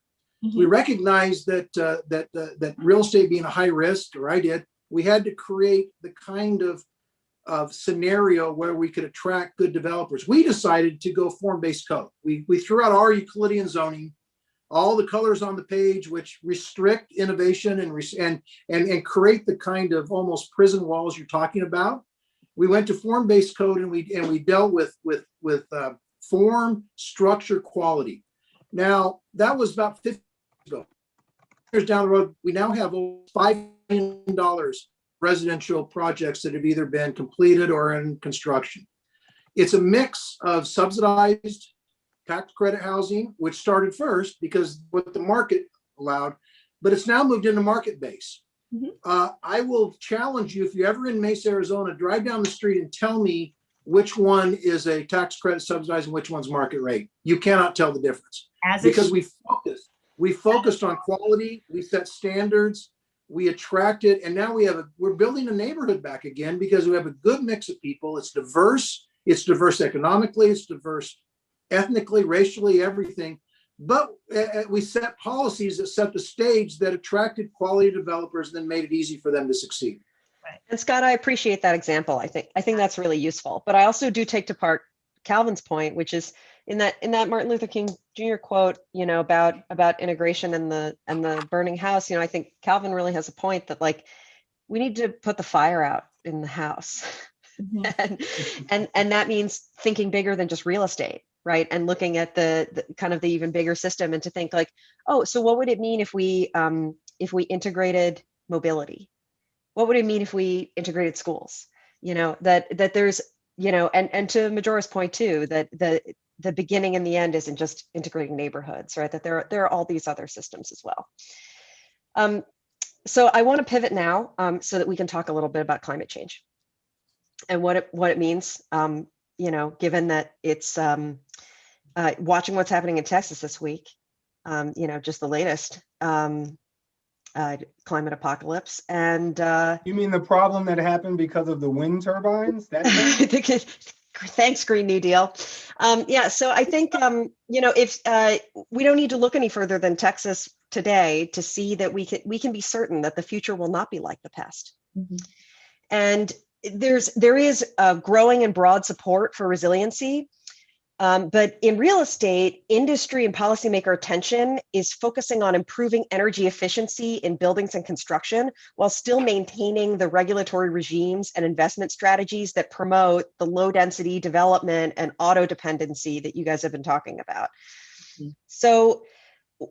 We recognized that real estate being a high risk, or I did, we had to create the kind of scenario where we could attract good developers. We decided to go form-based code. We threw out our Euclidean zoning, all the colors on the page, which restrict innovation and create the kind of almost prison walls you're talking about. We went to form-based code, and we dealt with form, structure, quality. Now, that was about 50 years ago. Years down the road, we now have over $5 million residential projects that have either been completed or in construction. It's a mix of subsidized tax credit housing, which started first because what the market allowed, but it's now moved into market base. I will challenge you, if you're ever in Mesa, Arizona, drive down the street and tell me which one is a tax credit subsidized and which one's market rate. You cannot tell the difference, because we focused on quality, we set standards, we attracted, and now we're building a neighborhood back again, because we have a good mix of people. It's diverse economically, it's diverse ethnically, racially, everything. But we set policies that set the stage that attracted quality developers and then made it easy for them to succeed. Right. And Scott, I appreciate that example. I think that's really useful. But I also do take to part Calvin's point, which is in that Martin Luther King Jr. quote, about integration and the burning house. I think Calvin really has a point that, like, we need to put the fire out in the house. and that means thinking bigger than just real estate, right? And looking at the kind of the even bigger system, and to think like, oh, so what would it mean if we integrated mobility? What would it mean if we integrated schools? That there's, and to Majora's point too, that the beginning and the end isn't just integrating neighborhoods, right? That there are all these other systems as well. So I want to pivot now, so that we can talk a little bit about climate change and what it means. Given that it's watching what's happening in Texas this week, just the latest climate apocalypse. And you mean the problem that happened because of the wind turbines? Thanks, Green New Deal. So I think if we don't need to look any further than Texas today to see that we can be certain that the future will not be like the past. Mm-hmm. And there is a growing and broad support for resiliency. But in real estate, industry and policymaker attention is focusing on improving energy efficiency in buildings and construction while still maintaining the regulatory regimes and investment strategies that promote the low density development and auto dependency that you guys have been talking about. Mm-hmm. So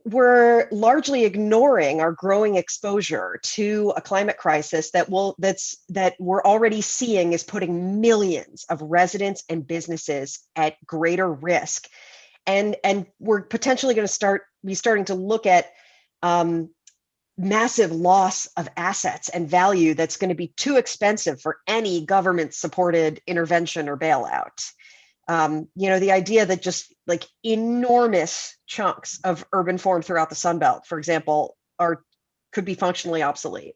we're largely ignoring our growing exposure to a climate crisis that we're already seeing is putting millions of residents and businesses at greater risk, and we're potentially going to be starting to look at massive loss of assets and value that's going to be too expensive for any government supported intervention or bailout. The idea that just like enormous chunks of urban form throughout the Sun Belt, for example, could be functionally obsolete.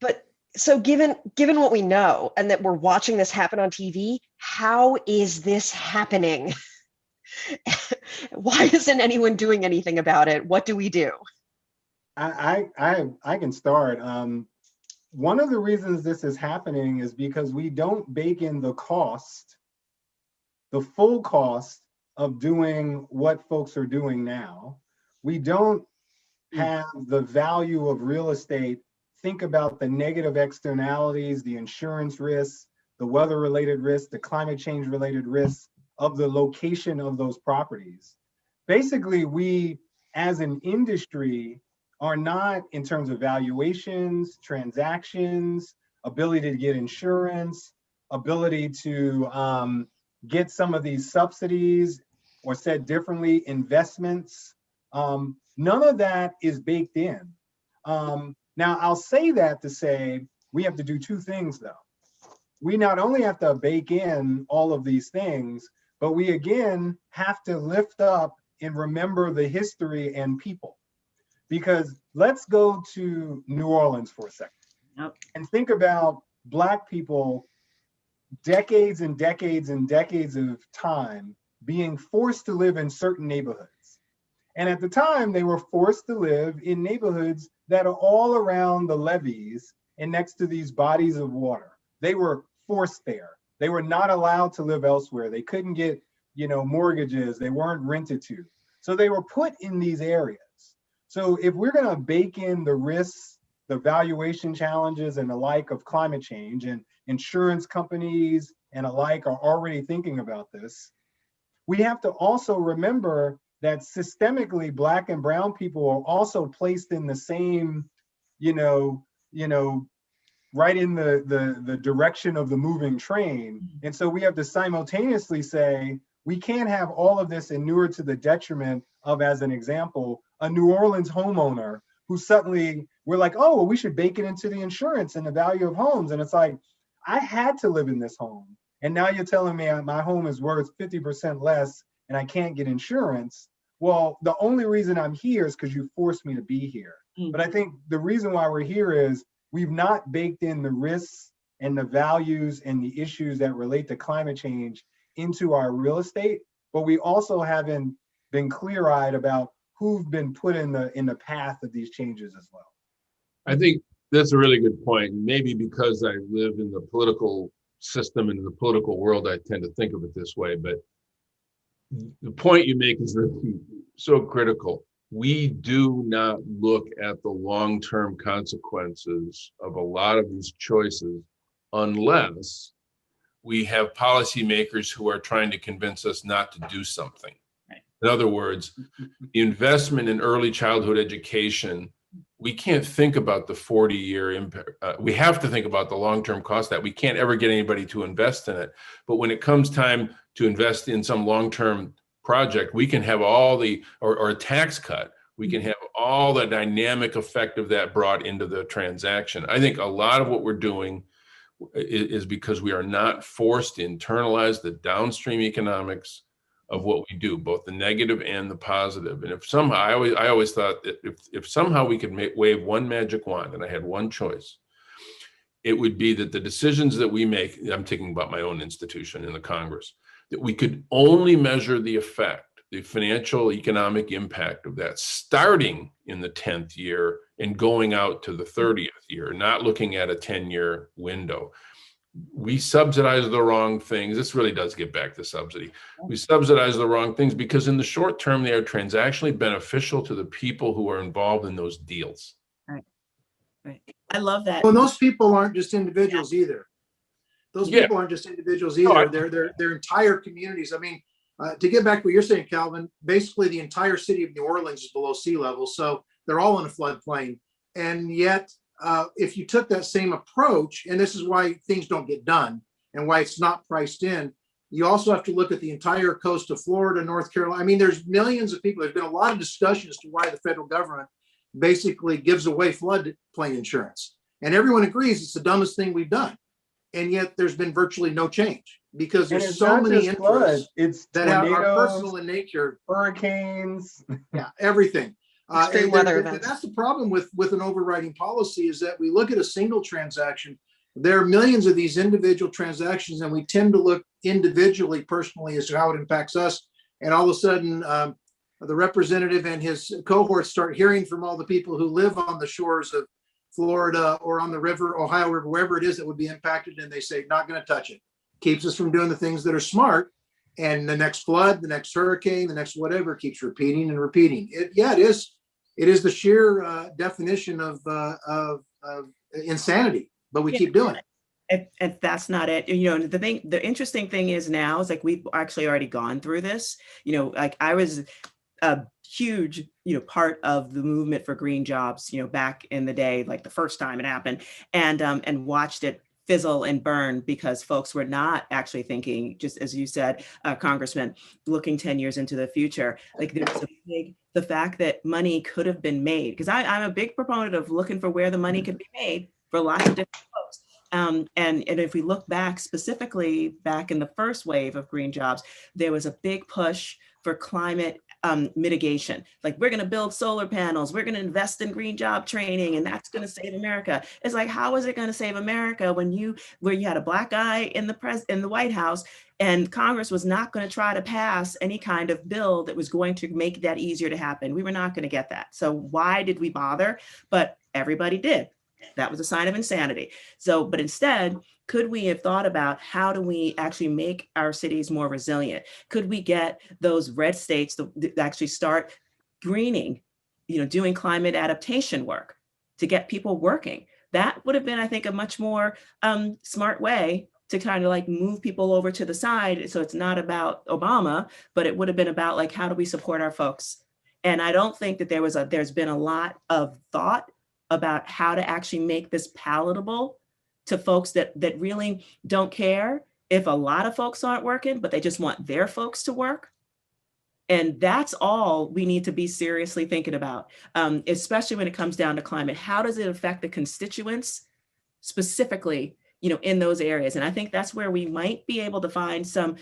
But so given what we know and that we're watching this happen on TV, how is this happening? Why isn't anyone doing anything about it? What do we do? I can start. One of the reasons this is happening is because we don't bake in the full cost of doing what folks are doing now. We don't have the value of real estate. Think about the negative externalities, the insurance risks, the weather-related risks, the climate change-related risks of the location of those properties. Basically, we, as an industry, are not, in terms of valuations, transactions, ability to get insurance, ability to get some of these subsidies, or said differently, investments. None of that is baked in. Now, I'll say that to say we have to do two things, though. We not only have to bake in all of these things, but we again have to lift up and remember the history and people. Because let's go to New Orleans for a second. Yep. And think about Black people, decades and decades and decades of time being forced to live in certain neighborhoods. And at the time, they were forced to live in neighborhoods that are all around the levees and next to these bodies of water. They were forced there. They were not allowed to live elsewhere. They couldn't get, mortgages. They weren't rented to. So they were put in these areas. So if we're going to bake in the risks, the valuation challenges and the like of climate change, and insurance companies and alike are already thinking about this, we have to also remember that systemically Black and brown people are also placed in the same, right in the direction of the moving train. And so we have to simultaneously say, we can't have all of this inure to the detriment of, as an example, a New Orleans homeowner who suddenly we're like, oh, well, we should bake it into the insurance and the value of homes. And it's like, I had to live in this home. And now you're telling me my home is worth 50% less and I can't get insurance. Well, the only reason I'm here is because you forced me to be here. But I think the reason why we're here is we've not baked in the risks and the values and the issues that relate to climate change into our real estate, but we also haven't been clear-eyed about who've been put in the path of these changes as well. I think that's a really good point. Maybe because I live in the political system and in the political world, I tend to think of it this way, but the point you make is really so critical. We do not look at the long-term consequences of a lot of these choices unless we have policymakers who are trying to convince us not to do something. Right. In other words, the investment in early childhood education, we can't think about the 40-year impact. We have to think about the long-term cost that we can't ever get anybody to invest in it. But when it comes time to invest in some long-term project, we can have all the, or a tax cut, we can have all the dynamic effect of that brought into the transaction. I think a lot of what we're doing is because we are not forced to internalize the downstream economics of what we do, both the negative and the positive. And if somehow, I always thought that if somehow we could wave one magic wand and I had one choice, it would be that the decisions that we make, I'm thinking about my own institution in the Congress, that we could only measure the effect, the financial economic impact of that starting in the 10th year and going out to the 30th year, not looking at a 10-year window. We subsidize the wrong things. This really does get back to subsidy. We subsidize the wrong things because in the short term, they are transactionally beneficial to the people who are involved in those deals. Right. Right. I love that. Well, those people aren't just individuals either. Those people aren't just individuals either. They're entire communities. I mean, to get back to what you're saying, Calvin, basically the entire city of New Orleans is below sea level. So they're all in a floodplain. And yet, if you took that same approach, and this is why things don't get done and why it's not priced in, you also have to look at the entire coast of Florida, North Carolina. I mean, there's millions of people. There's been a lot of discussion as to why the federal government basically gives away floodplain insurance. And everyone agrees it's the dumbest thing we've done. And yet there's been virtually no change because there's so many interests that are personal in nature. Hurricanes. Yeah, everything. Extreme weather and events. that's the problem with an overriding policy is that we look at a single transaction. There are millions of these individual transactions, and we tend to look individually, personally, as to how it impacts us. And all of a sudden, the representative and his cohorts start hearing from all the people who live on the shores of Florida or on the river, Ohio River, wherever it is that would be impacted, and they say, not going to touch it. Keeps us from doing the things that are smart. And the next flood, the next hurricane, the next whatever keeps repeating and repeating. It is the sheer definition of insanity, but we keep doing it. And that's not it. You know, the interesting thing is now is like we've actually already gone through this. You know, like I was a huge, part of the movement for green jobs, back in the day, like the first time it happened, and watched it fizzle and burn because folks were not actually thinking, just as you said, Congressman, looking 10 years into the future. Like there's the fact that money could have been made, because I'm a big proponent of looking for where the money could be made for lots of different folks. And if we look back specifically back in the first wave of green jobs, there was a big push for climate mitigation. Like we're going to build solar panels, we're going to invest in green job training, and that's going to save America. It's like, how is it going to save America where you had a black guy in the White House and Congress was not going to try to pass any kind of bill that was going to make that easier to happen? We were not going to get that. So why did we bother? But everybody did. That was a sign of insanity. So, but instead, could we have thought about how do we actually make our cities more resilient? Could we get those red states to actually start greening, doing climate adaptation work to get people working? That would have been, I think, a much more smart way to kind of like move people over to the side. So it's not about Obama, but it would have been about like, how do we support our folks? And I don't think that there's been a lot of thought about how to actually make this palatable to folks that really don't care if a lot of folks aren't working, but they just want their folks to work. And that's all we need to be seriously thinking about, especially when it comes down to climate. How does it affect the constituents specifically, in those areas? And I think that's where we might be able to find some,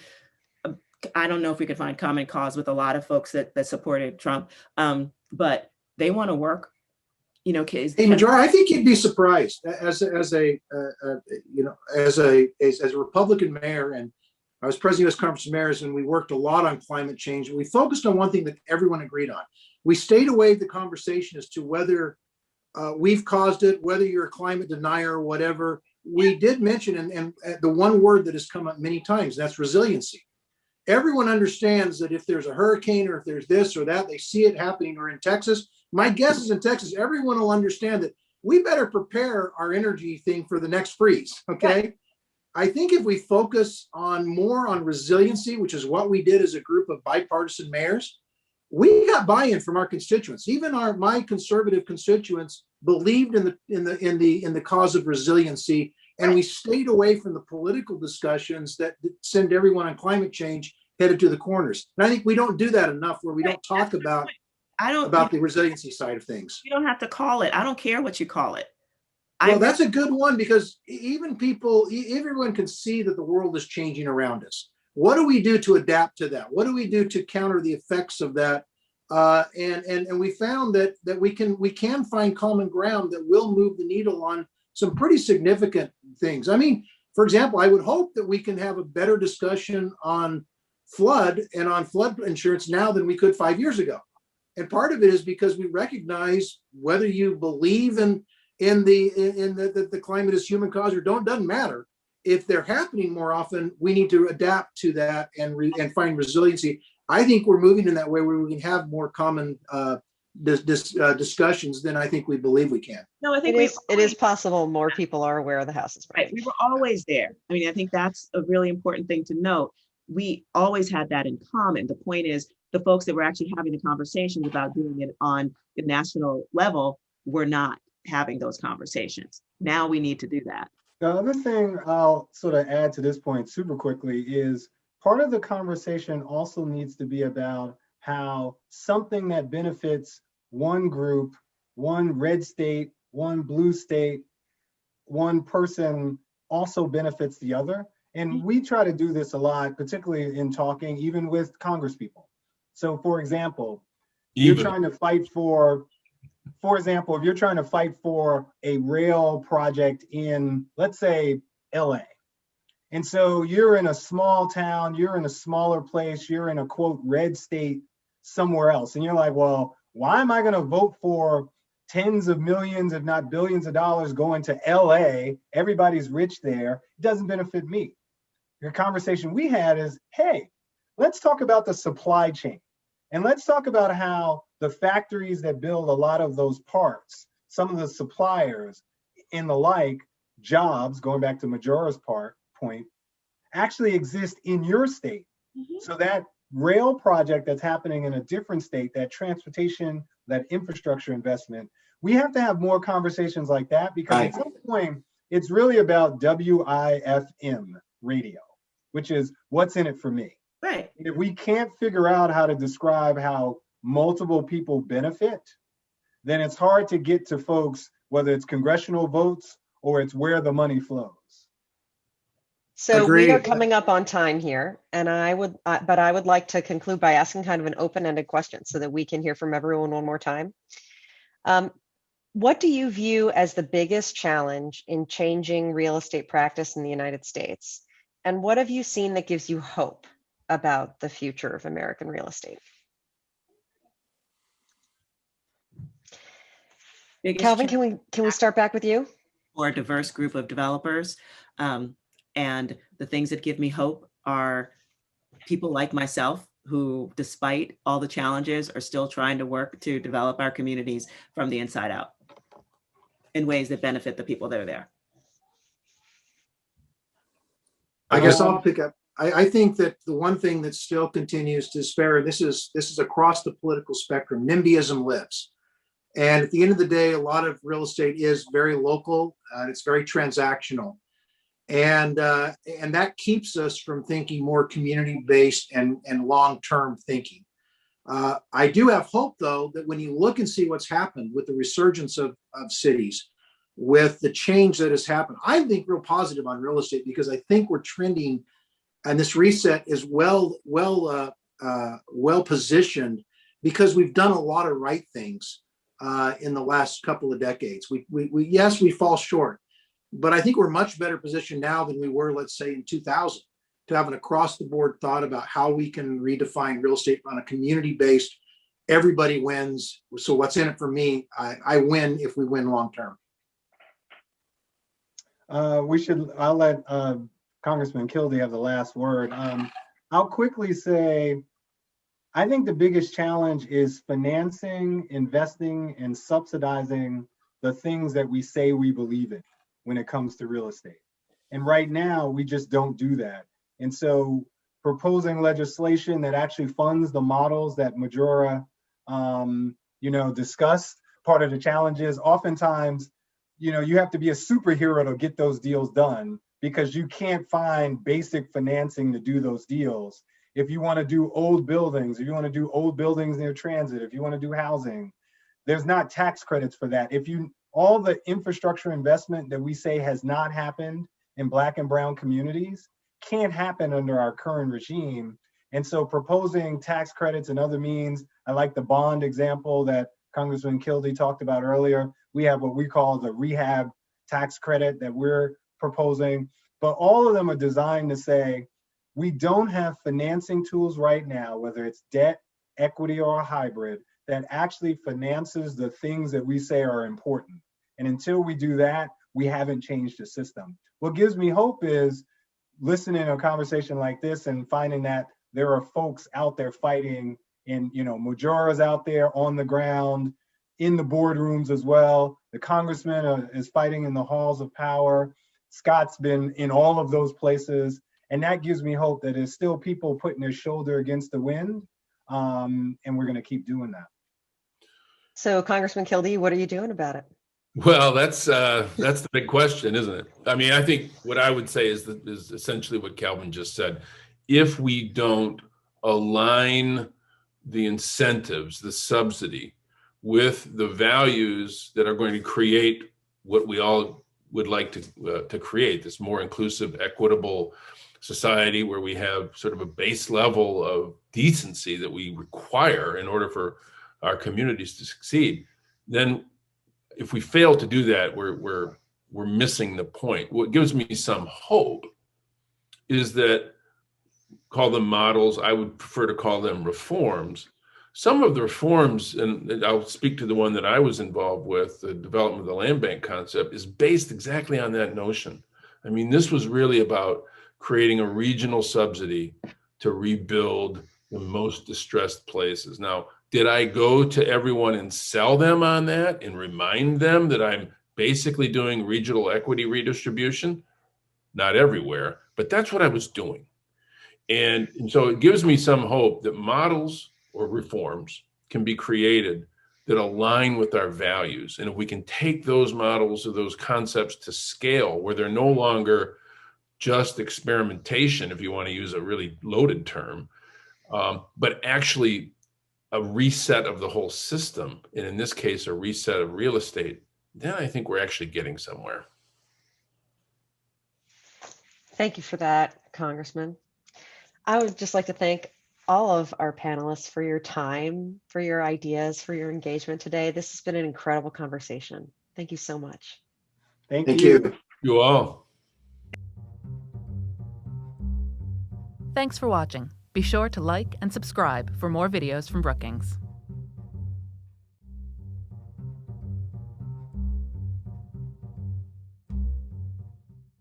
I don't know if we could find common cause with a lot of folks that supported Trump, but they want to work. Hey, Majora, I think you'd be surprised as a Republican mayor, and I was president of the U.S. Conference of Mayors, and we worked a lot on climate change. And we focused on one thing that everyone agreed on. We stayed away from the conversation as to whether we've caused it, whether you're a climate denier or whatever. We did mention, and the one word that has come up many times, that's resiliency. Everyone understands that if there's a hurricane or if there's this or that, they see it happening, or in Texas. My guess is in Texas, everyone will understand that we better prepare our energy thing for the next freeze, okay? I think if we focus more on resiliency, which is what we did as a group of bipartisan mayors, we got buy-in from our constituents. Even my conservative constituents believed in the cause of resiliency, and we stayed away from the political discussions that send everyone on climate change headed to the corners. And I think we don't do that enough, where we don't talk about the resiliency side of things. You don't have to call it. I don't care what you call it. Well, that's a good one, because everyone can see that the world is changing around us. What do we do to adapt to that? What do we do to counter the effects of that? And we found that we can find common ground that will move the needle on some pretty significant things. I mean, for example, I would hope that we can have a better discussion on flood and on flood insurance now than we could 5 years ago. And part of it is because we recognize, whether you believe in the climate is human caused or don't, doesn't matter. If they're happening more often, we need to adapt to that and find resiliency. I think we're moving in that way, where we can have more common discussions than I think we believe we can. No, I think it is possible more people are aware of the House is burning. Right. We were always there. I mean, I think that's a really important thing to note. We always had that in common. The point is, the folks that were actually having the conversations about doing it on the national level were not having those conversations. Now we need to do that. The other thing I'll sort of add to this point super quickly is, part of the conversation also needs to be about how something that benefits one group, one red state, one blue state, one person, also benefits the other. And we try to do this a lot, particularly in talking, even with Congresspeople. So for example, you're trying to fight for a rail project in, let's say, LA. And so you're in a small town, you're in a smaller place, you're in a quote red state somewhere else. And you're like, well, why am I going to vote for tens of millions, if not billions of dollars going to LA? Everybody's rich there. It doesn't benefit me. The conversation we had is, hey, let's talk about the supply chain. And let's talk about how the factories that build a lot of those parts, some of the suppliers and the like, jobs, going back to Majora's point, actually exist in your state. Mm-hmm. So that rail project that's happening in a different state, that transportation, that infrastructure investment, we have to have more conversations like that, because at some point, it's really about WIFM radio, which is what's in it for me. Right. If we can't figure out how to describe how multiple people benefit, then it's hard to get to folks, whether it's congressional votes or it's where the money flows. So Agreed. We are coming up on time here, and I would like to conclude by asking kind of an open-ended question so that we can hear from everyone one more time. What do you view as the biggest challenge in changing real estate practice in the United States? And what have you seen that gives you hope about the future of American real estate? Calvin, can we start back with you? For a diverse group of developers. And the things that give me hope are people like myself, who, despite all the challenges, are still trying to work to develop our communities from the inside out in ways that benefit the people that are there. I guess I'll pick up. I think that the one thing that still continues to spare, this is across the political spectrum, NIMBYism lives. And at the end of the day, a lot of real estate is very local, it's very transactional. And that keeps us from thinking more community-based and long-term thinking. I do have hope, though, that when you look and see what's happened with the resurgence of cities, with the change that has happened, I think real positive on real estate, because I think we're trending, and this reset is well positioned, because we've done a lot of right things in the last couple of decades. Yes, we fall short, but I think we're much better positioned now than we were, let's say, in 2000, to have an across-the-board thought about how we can redefine real estate on a community-based, everybody wins. So what's in it for me? I win if we win long-term. I'll let Congressman Kildee have the last word. I'll quickly say, I think the biggest challenge is financing, investing, and subsidizing the things that we say we believe in when it comes to real estate. And right now, we just don't do that. And so proposing legislation that actually funds the models that Majora discussed, part of the challenge is oftentimes, you have to be a superhero to get those deals done, because you can't find basic financing to do those deals. If you want to do old buildings, if you want to do old buildings near transit, if you want to do housing, there's not tax credits for that. All the infrastructure investment that we say has not happened in Black and brown communities can't happen under our current regime. And so proposing tax credits and other means, I like the bond example that Congressman Kildee talked about earlier. We have what we call the rehab tax credit that we're proposing, but all of them are designed to say, we don't have financing tools right now, whether it's debt, equity, or a hybrid, that actually finances the things that we say are important. And until we do that, we haven't changed the system. What gives me hope is listening to a conversation like this and finding that there are folks out there fighting, and Majora's out there on the ground, in the boardrooms as well. The congressman is fighting in the halls of power. Scott's been in all of those places. And that gives me hope that there's still people putting their shoulder against the wind. And we're going to keep doing that. So Congressman Kildee, what are you doing about it? Well, that's the big question, isn't it? I mean, I think what I would say is essentially what Calvin just said. If we don't align the incentives, the subsidy, with the values that are going to create what we all would like to create, this more inclusive, equitable society where we have sort of a base level of decency that we require in order for our communities to succeed, then if we fail to do that, we're missing the point. What gives me some hope is that, call them models, I would prefer to call them reforms. Some of the reforms, and I'll speak to the one that I was involved with, the development of the land bank concept, is based exactly on that notion. I mean, this was really about creating a regional subsidy to rebuild the most distressed places. Now, did I go to everyone and sell them on that and remind them that I'm basically doing regional equity redistribution? Not everywhere, but that's what I was doing. And so it gives me some hope that models or reforms can be created that align with our values. And if we can take those models or those concepts to scale where they're no longer just experimentation, if you want to use a really loaded term, but actually a reset of the whole system, and in this case, a reset of real estate, then I think we're actually getting somewhere. Thank you for that, Congressman. I would just like to thank all of our panelists for your time, for your ideas, for your engagement today. This has been an incredible conversation. Thank you so much. Thank Thank you. you. You all. Thanks for watching. Be sure to like and subscribe for more videos from Brookings.